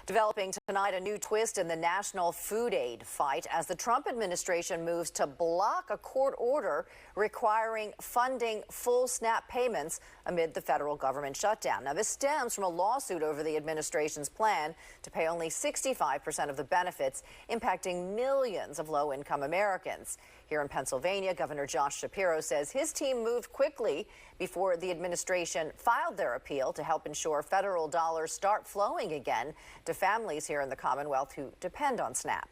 Developing tonight, a new twist in the national food aid fight as the Trump administration moves to block a court order requiring funding full SNAP payments amid the federal government shutdown. Now, this stems from a lawsuit over the administration's plan to pay only 65% of the benefits, impacting millions of low-income Americans. Here in Pennsylvania, Governor Shapiro says his team moved quickly before the administration filed their appeal to help ensure federal dollars start flowing again to families here in the Commonwealth who depend on SNAP.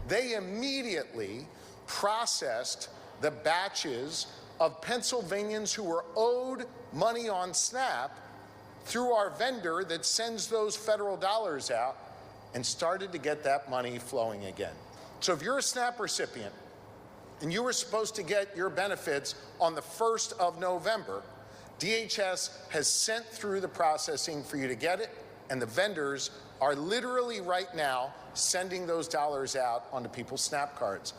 They immediately processed the batches of Pennsylvanians who were owed money on SNAP through our vendor that sends those federal dollars out and started to get that money flowing again. So if you're a SNAP recipient and you were supposed to get your benefits on the 1st of November, DHS has sent through the processing for you to get it, and the vendors are literally right now sending those dollars out onto people's SNAP cards.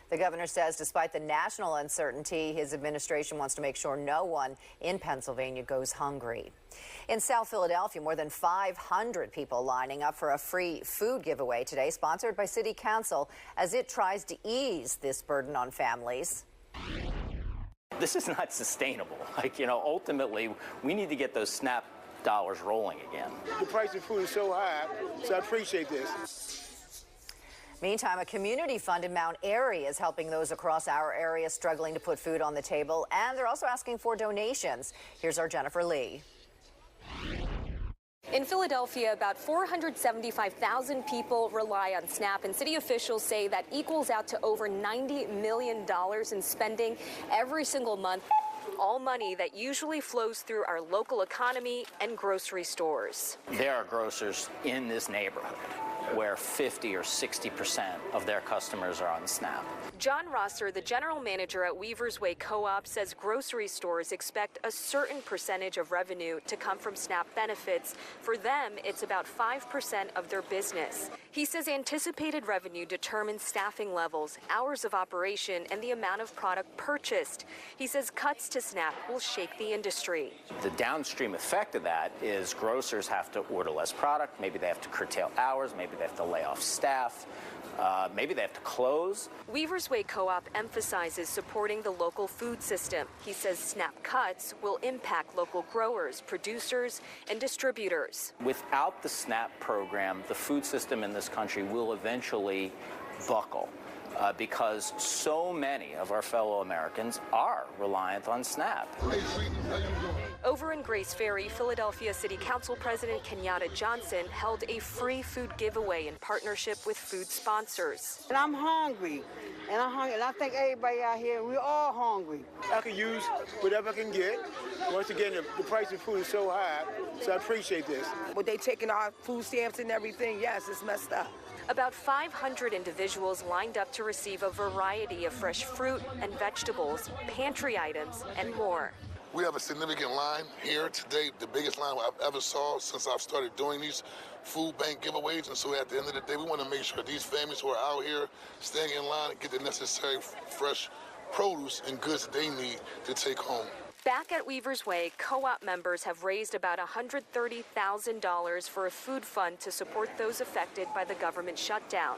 The governor says despite the national uncertainty, his administration wants to make sure no one in Pennsylvania goes hungry. In South Philadelphia, more than 500 people lining up for a free food giveaway today, sponsored by City Council, as it tries to ease this burden on families. This is not sustainable. Ultimately, we need to get those SNAP dollars rolling again. The price of food is so high, so I appreciate this. Meantime, a community fund in Mount Airy is helping those across our area struggling to put food on the table, and they're also asking for donations. Here's our Jennifer Lee. In Philadelphia, about 475,000 people rely on SNAP, and city officials say that equals out to over $90 million in spending every single month. All money that usually flows through our local economy and grocery stores. There are grocers in this neighborhood where 50 or 60% of their customers are on SNAP. John Rosser, the general manager at Weaver's Way Co-op, says grocery stores expect a certain percentage of revenue to come from SNAP benefits. For them, it's about 5% of their business. He says anticipated revenue determines staffing levels, hours of operation, and the amount of product purchased. He says cuts to SNAP will shake the industry. The downstream effect of that is grocers have to order less product. Maybe they have to curtail hours. Maybe they have to lay off staff. Maybe they have to close. Weaver's Way Co-op emphasizes supporting the local food system. He says SNAP cuts will impact local growers, producers, and distributors. Without the SNAP program, the food system in this country will eventually buckle because so many of our fellow Americans are reliant on SNAP. Over in Grace Ferry, Philadelphia City Council President Kenyatta Johnson held a free food giveaway in partnership with food sponsors. And I'm hungry, and I think everybody out here, we're all hungry. I can use whatever I can get. Once again, the price of food is so high, so I appreciate this. But they taking our food stamps and everything, yes, it's messed up. About 500 individuals lined up to receive a variety of fresh fruit and vegetables, pantry items, and more. We have a significant line here today, the biggest line I've ever saw since I've started doing these food bank giveaways. And so at the end of the day, we want to make sure these families who are out here staying in line and get the necessary fresh produce and goods that they need to take home. Back at Weaver's Way, co-op members have raised about $130,000 for a food fund to support those affected by the government shutdown.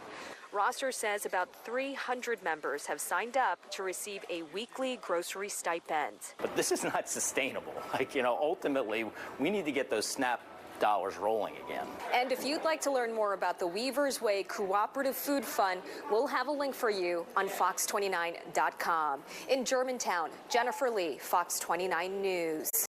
Rosser says about 300 members have signed up to receive a weekly grocery stipend. But this is not sustainable. Ultimately, we need to get those SNAP dollars rolling again. And if you'd like to learn more about the Weaver's Way Cooperative Food Fund, we'll have a link for you on fox29.com. In Germantown, Jennifer Lee, Fox 29 News.